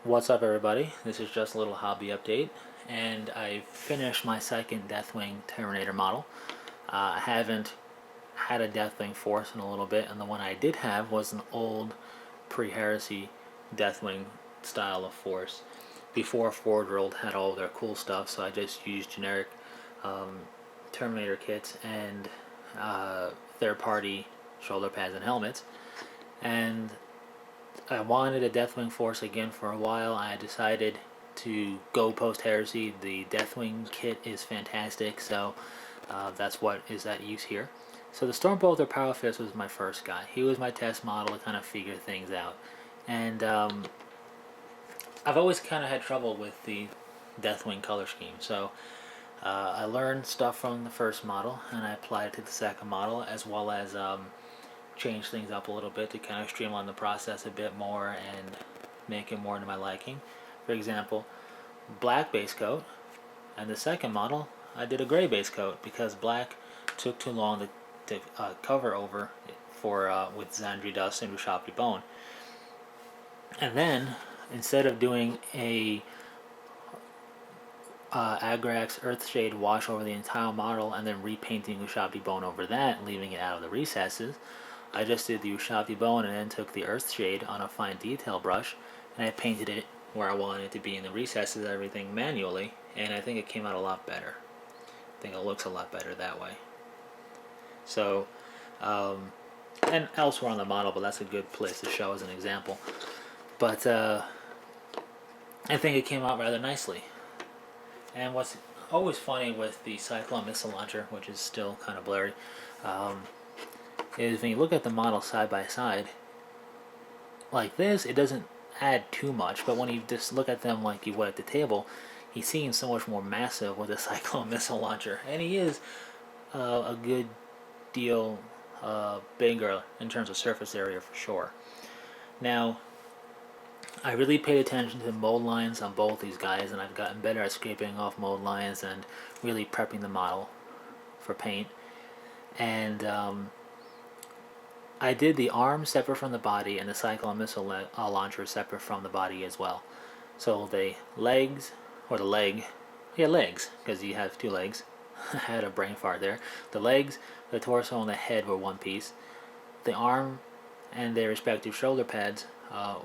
What's up, everybody? This is just a little hobby update, and I finished my second Deathwing Terminator model. I haven't had a Deathwing Force in a little bit, and the one I did have was an old pre-Heresy Deathwing style of Force. Before Forward World had all their cool stuff, so I just used generic um, Terminator kits and third-party shoulder pads and helmets. And I wanted a Deathwing Force again for a while. I decided to go post Heresy. The Deathwing kit is fantastic, so that's what is at use here. So the Stormbolter Power Fist was my first guy. He was my test model to kind of figure things out. And I've always kind of had trouble with the Deathwing color scheme. So I learned stuff from the first model and I applied it to the second model, as well as change things up a little bit to kind of streamline the process a bit more and make it more to my liking. For example, black base coat, and the second model I did a gray base coat because black took too long to cover over for with Xandri Dust and Ushabti Bone. And then instead of doing a Agrax Earthshade wash over the entire model and then repainting Ushabti Bone over that, leaving it out of the recesses, I just did the Ushabti Bone and then took the Earthshade on a fine detail brush and I painted it where I wanted it to be in the recesses and everything manually, and I think it came out a lot better. I think it looks a lot better that way. So, and elsewhere on the model, but that's a good place to show as an example. But I think it came out rather nicely. And what's always funny with the Cyclone missile launcher, which is still kind of blurry, is when you look at the model side by side, like this, it doesn't add too much, but when you just look at them like you would at the table, he seems so much more massive with a Cyclone missile launcher, and he is a good deal bigger in terms of surface area for sure. Now, I really paid attention to the mold lines on both these guys, and I've gotten better at scraping off mold lines and really prepping the model for paint. And I did the arm separate from the body and the Cyclone missile launcher separate from the body as well. So the legs, or the leg, yeah, legs, because you have two legs. I had a brain fart there. The legs, the torso, and the head were one piece. The arm and their respective shoulder pads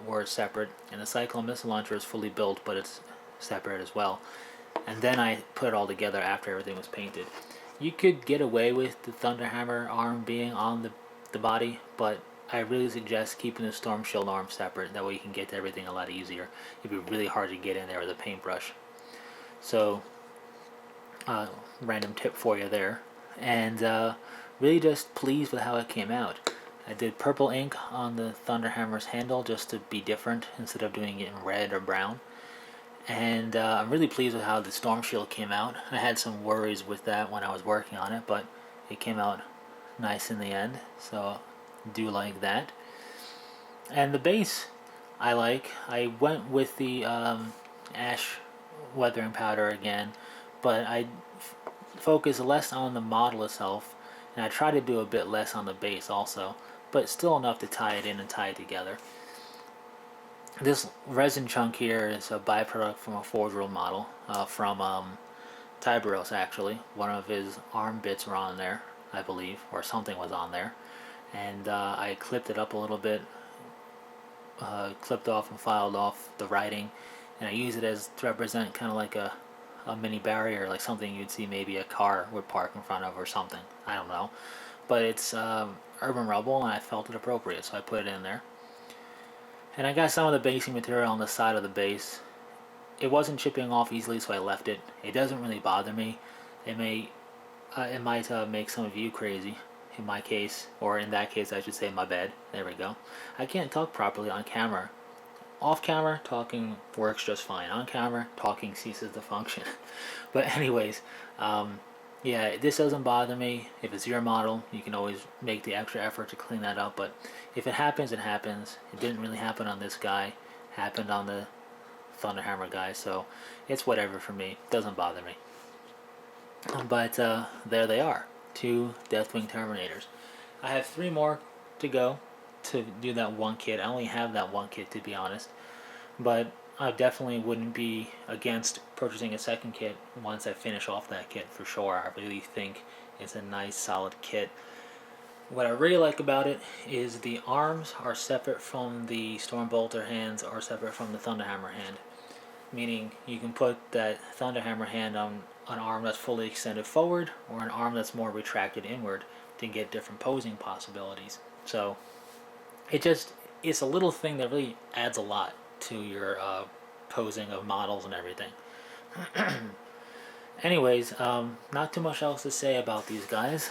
were separate, and the Cyclone missile launcher is fully built, but it's separate as well. And then I put it all together after everything was painted. You could get away with the Thunderhammer arm being on the body, but I really suggest keeping the Storm Shield arm separate. That way you can get to everything a lot easier. It'd be really hard to get in there with a paintbrush. So, random tip for you there. And really just pleased with how it came out. I did purple ink on the Thunderhammer's handle just to be different instead of doing it in red or brown. And I'm really pleased with how the Storm Shield came out. I had some worries with that when I was working on it, but it came out nice in the end, so do like that. And the base I like. I went with the ash weathering powder again, but I focus less on the model itself, and I try to do a bit less on the base also, but still enough to tie it in and tie it together. This resin chunk here is a byproduct from a Forge World model from Tiberos, actually. One of his arm bits were on there, I believe, or something was on there. And I clipped it up a little bit, clipped off and filed off the writing, and I use it as to represent kind of like a mini barrier, like something you'd see maybe a car would park in front of or something. I don't know. But it's urban rubble, and I felt it appropriate, so I put it in there. And I got some of the basing material on the side of the base. It wasn't chipping off easily, so I left it. It doesn't really bother me. It might make some of you crazy, in my case, or in that case, I should say my bad. There we go. I can't talk properly on camera. Off camera, talking works just fine. On camera, talking ceases to function. But anyways, yeah, this doesn't bother me. If it's your model, you can always make the extra effort to clean that up. But if it happens, it happens. It didn't really happen on this guy. It happened on the Thunderhammer guy, so it's whatever for me. It doesn't bother me. But there they are. 2 Deathwing Terminators. I have 3 more to go to do that one kit. I only have that one kit, to be honest. But I definitely wouldn't be against purchasing a second kit once I finish off that kit for sure. I really think it's a nice solid kit. What I really like about it is the arms are separate from the Stormbolter hands, are separate from the Thunderhammer hand. Meaning you can put that Thunderhammer hand on an arm that's fully extended forward or an arm that's more retracted inward to get different posing possibilities. So it just it's a little thing that really adds a lot to your posing of models and everything. Anyways, not too much else to say about these guys,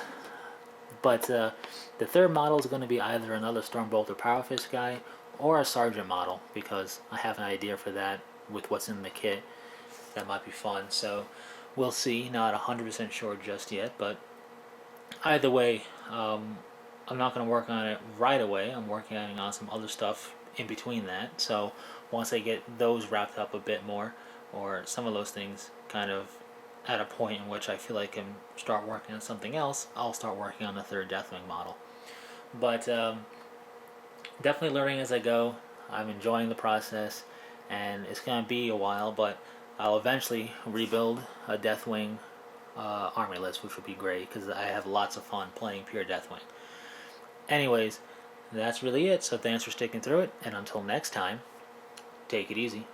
but the third model is going to be either another Stormbolter Powerfist guy or a Sergeant model because I have an idea for that with what's in the kit. That might be fun. So we'll see. Not 100% sure just yet, but either way, I'm not going to work on it right away. I'm working on some other stuff in between that. So once I get those wrapped up a bit more, or some of those things kind of at a point in which I feel like I can start working on something else, I'll start working on the third Deathwing model. But definitely learning as I go. I'm enjoying the process, and it's going to be a while, but I'll eventually rebuild a Deathwing army list, which would be great because I have lots of fun playing pure Deathwing. Anyways, that's really it. So thanks for sticking through it, and until next time, take it easy.